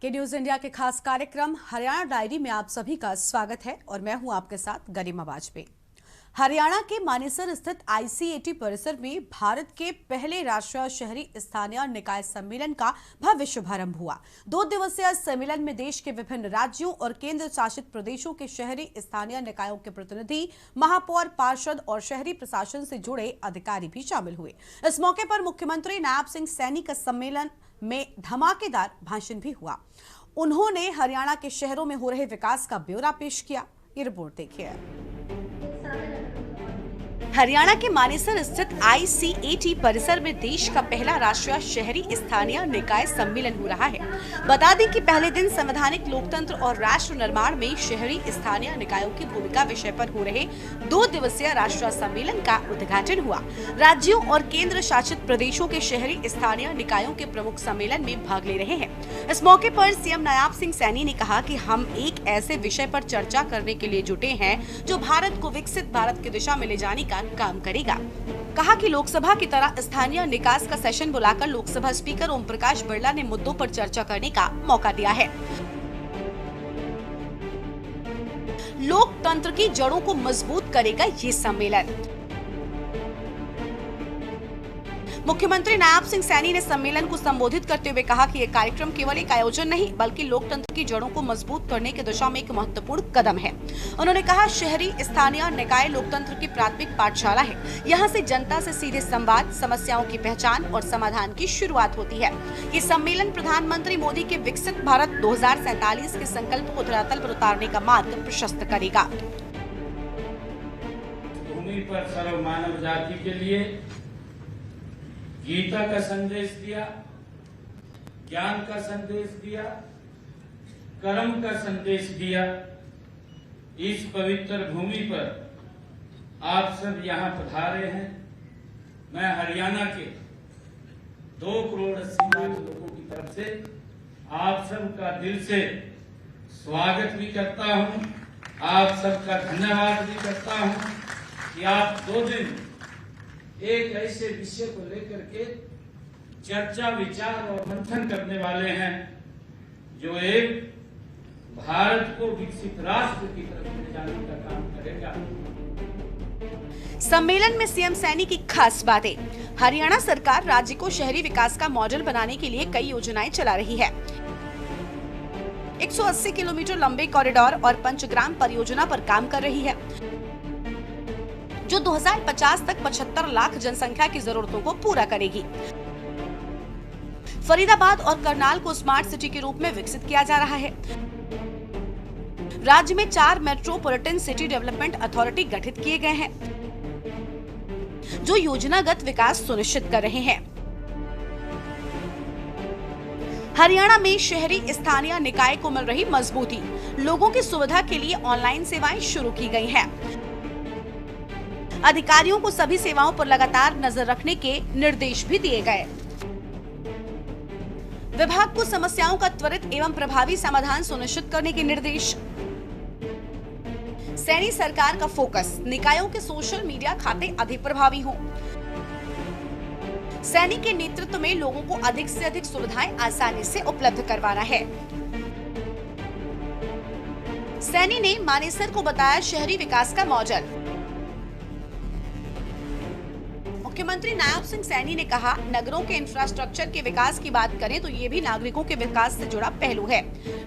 के news India के खास कार्यक्रम हरियाणा डायरी में आप सभी का स्वागत है और मैं हूं आपके साथ गरिमा वाजपेयी। हरियाणा के मानेसर स्थित आईसीएटी परिसर में भारत के पहले राष्ट्रीय शहरी स्थानीय निकाय सम्मेलन का भव्य शुभारंभ हुआ। 2 दिवसीय सम्मेलन में देश के विभिन्न राज्यों और केंद्र शासित प्रदेशों के शहरी स्थानीय निकायों के प्रतिनिधि, महापौर, पार्षद और शहरी प्रशासन से जुड़े अधिकारी भी शामिल हुए। इस मौके पर मुख्यमंत्री नायब सिंह सैनी का सम्मेलन में धमाकेदार भाषण भी हुआ। उन्होंने हरियाणा के शहरों में हो रहे विकास का ब्यौरा पेश किया। ये रिपोर्ट देखिए। हरियाणा के मानेसर स्थित आईसीएटी परिसर में देश का पहला राष्ट्रीय शहरी स्थानीय निकाय सम्मेलन हो रहा है। बता दें कि पहले दिन संवैधानिक लोकतंत्र और राष्ट्र निर्माण में शहरी स्थानीय निकायों की भूमिका विषय पर हो रहे 2 दिवसीय राष्ट्रीय सम्मेलन का उद्घाटन हुआ। राज्यों और केंद्र शासित प्रदेशों के शहरी स्थानीय निकायों के प्रमुख सम्मेलन में भाग ले रहे हैं। इस मौके पर सीएम नायब सिंह सैनी ने कहा कि हम एक ऐसे विषय पर चर्चा करने के लिए जुटे हैं जो भारत को विकसित भारत की दिशा में ले जाने का काम करेगा। कहा कि लोकसभा की तरह स्थानीय निकाय का सेशन बुलाकर लोकसभा स्पीकर ओम प्रकाश बिरला ने मुद्दों पर चर्चा करने का मौका दिया है। लोकतंत्र की जड़ों को मजबूत करेगा ये सम्मेलन। मुख्यमंत्री नायब सिंह सैनी ने सम्मेलन को संबोधित करते हुए कहा कि यह कार्यक्रम केवल एक आयोजन नहीं बल्कि लोकतंत्र की जड़ों को मजबूत करने की दिशा में एक महत्वपूर्ण कदम है। उन्होंने कहा, शहरी स्थानीय निकाय लोकतंत्र की प्राथमिक पाठशाला है। यहाँ से जनता से सीधे संवाद, समस्याओं की पहचान और समाधान की शुरुआत होती है। ये सम्मेलन प्रधानमंत्री मोदी के विकसित भारत 2047 के संकल्प को धरातल पर उतारने का मार्ग प्रशस्त करेगा। भूमि पर सर्व मानव जाति के लिए गीता का संदेश दिया, ज्ञान का संदेश दिया, कर्म का संदेश दिया। इस पवित्र भूमि पर आप सब यहाँ पधारे हैं। मैं हरियाणा के 2 करोड़ 80 लाख लोगों की तरफ से आप सबका दिल से स्वागत भी करता हूँ, आप सबका धन्यवाद भी करता हूँ कि आप 2 दिन एक ऐसे विषय को लेकर के चर्चा, विचार और मंथन करने वाले हैं जो एक भारत को विकसित राष्ट्र की तरफ ले जाने का काम करेगा। सम्मेलन में सीएम सैनी की खास बातें। हरियाणा सरकार राज्य को शहरी विकास का मॉडल बनाने के लिए कई योजनाएं चला रही है। 180 किलोमीटर लंबे कॉरिडोर और पंचग्राम परियोजना पर काम कर रही है, जो 2050 तक 75 लाख जनसंख्या की जरूरतों को पूरा करेगी। फरीदाबाद और करनाल को स्मार्ट सिटी के रूप में विकसित किया जा रहा है। राज्य में 4 मेट्रोपॉलिटन सिटी डेवलपमेंट अथॉरिटी गठित किए गए हैं, जो योजनागत विकास सुनिश्चित कर रहे हैं। हरियाणा में शहरी स्थानीय निकाय को मिल रही मजबूती। लोगों की सुविधा के लिए ऑनलाइन सेवाएं शुरू की गई हैं। अधिकारियों को सभी सेवाओं पर लगातार नजर रखने के निर्देश भी दिए गए। विभाग को समस्याओं का त्वरित एवं प्रभावी समाधान सुनिश्चित करने के निर्देश। सैनी सरकार का फोकस, निकायों के सोशल मीडिया खाते अधिक प्रभावी हों। सैनी के नेतृत्व में लोगों को अधिक से अधिक सुविधाएं आसानी से उपलब्ध करवाना है। सैनी ने मानेसर को बताया शहरी विकास का मॉडल। मुख्यमंत्री नायब सिंह सैनी ने कहा, नगरों के इंफ्रास्ट्रक्चर के विकास की बात करें तो ये भी नागरिकों के विकास से जुड़ा पहलू है।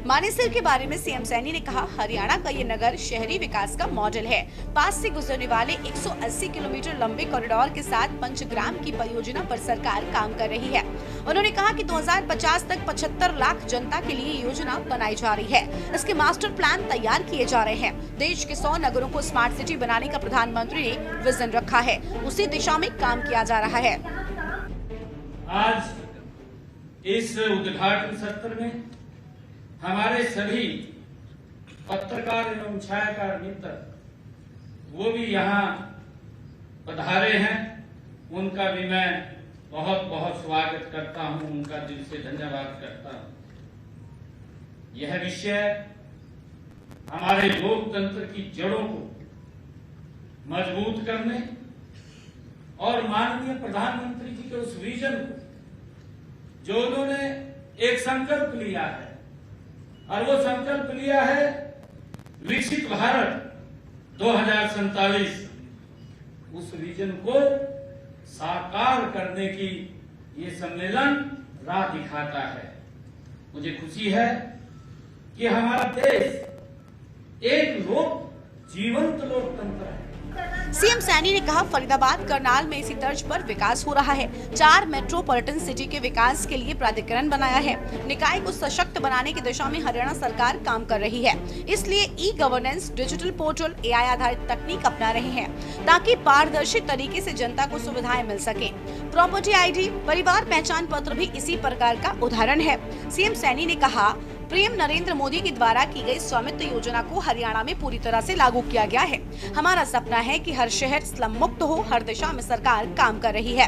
मानेसर के बारे में सीएम सैनी ने कहा, हरियाणा का ये नगर शहरी विकास का मॉडल है। पास से गुजरने वाले 180 किलोमीटर लंबे कॉरिडोर के साथ पंचग्राम की परियोजना पर सरकार काम कर रही है। उन्होंने कहा कि 2050 तक 75 लाख जनता के लिए योजना बनाई जा रही है। इसके मास्टर प्लान तैयार किए जा रहे हैं। देश के 100 नगरों को स्मार्ट सिटी बनाने का प्रधानमंत्री ने विजन रखा है, उसी दिशा में काम किया जा रहा है। आज इस उद्घाटन सत्र में हमारे सभी पत्रकार एवं छायाकार मित्र वो भी यहाँ पधारे हैं। उनका भी मैं बहुत बहुत स्वागत करता हूँ, उनका दिल से धन्यवाद करता हूँ। यह विषय हमारे लोकतंत्र की जड़ों को मजबूत करने और माननीय प्रधानमंत्री जी के उस विजन को जो उन्होंने एक संकल्प लिया है और वो संकल्प लिया है विकसित भारत 2047। उस विजन को साकार करने की ये सम्मेलन राह दिखाता है। मुझे खुशी है कि हमारा देश एक जीवंत लोकतंत्र है। सीएम सैनी ने कहा, फरीदाबाद करनाल में इसी तर्ज पर विकास हो रहा है। 4 मेट्रोपॉलिटन सिटी के विकास के लिए प्राधिकरण बनाया है। निकाय को सशक्त बनाने की दिशा में हरियाणा सरकार काम कर रही है। इसलिए e governance, digital portal, AI आधारित तकनीक अपना रहे हैं ताकि पारदर्शी तरीके से जनता को सुविधाएं मिल सके। प्रॉपर्टी आईडी, परिवार पहचान पत्र भी इसी प्रकार का उदाहरण है। सीएम सैनी ने कहा, पीएम नरेंद्र मोदी के द्वारा की गई स्वामित्व योजना को हरियाणा में पूरी तरह से लागू किया गया है। हमारा सपना है कि हर शहर स्लम मुक्त हो। हर दिशा में सरकार काम कर रही है।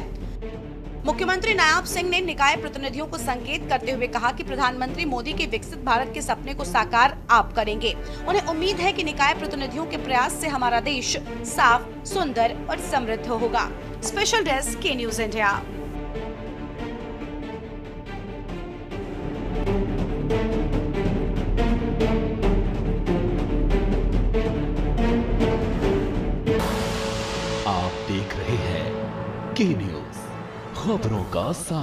मुख्यमंत्री नायाब सिंह ने निकाय प्रतिनिधियों को संकेत करते हुए कहा कि प्रधानमंत्री मोदी के विकसित भारत के सपने को साकार आप करेंगे। उन्हें उम्मीद है कि निकाय प्रतिनिधियों के प्रयास से हमारा देश साफ, सुंदर और समृद्ध होगा। स्पेशल डेस्क के न्यूज इंडिया। आप देख रहे हैं के न्यूज, खबरों का सार।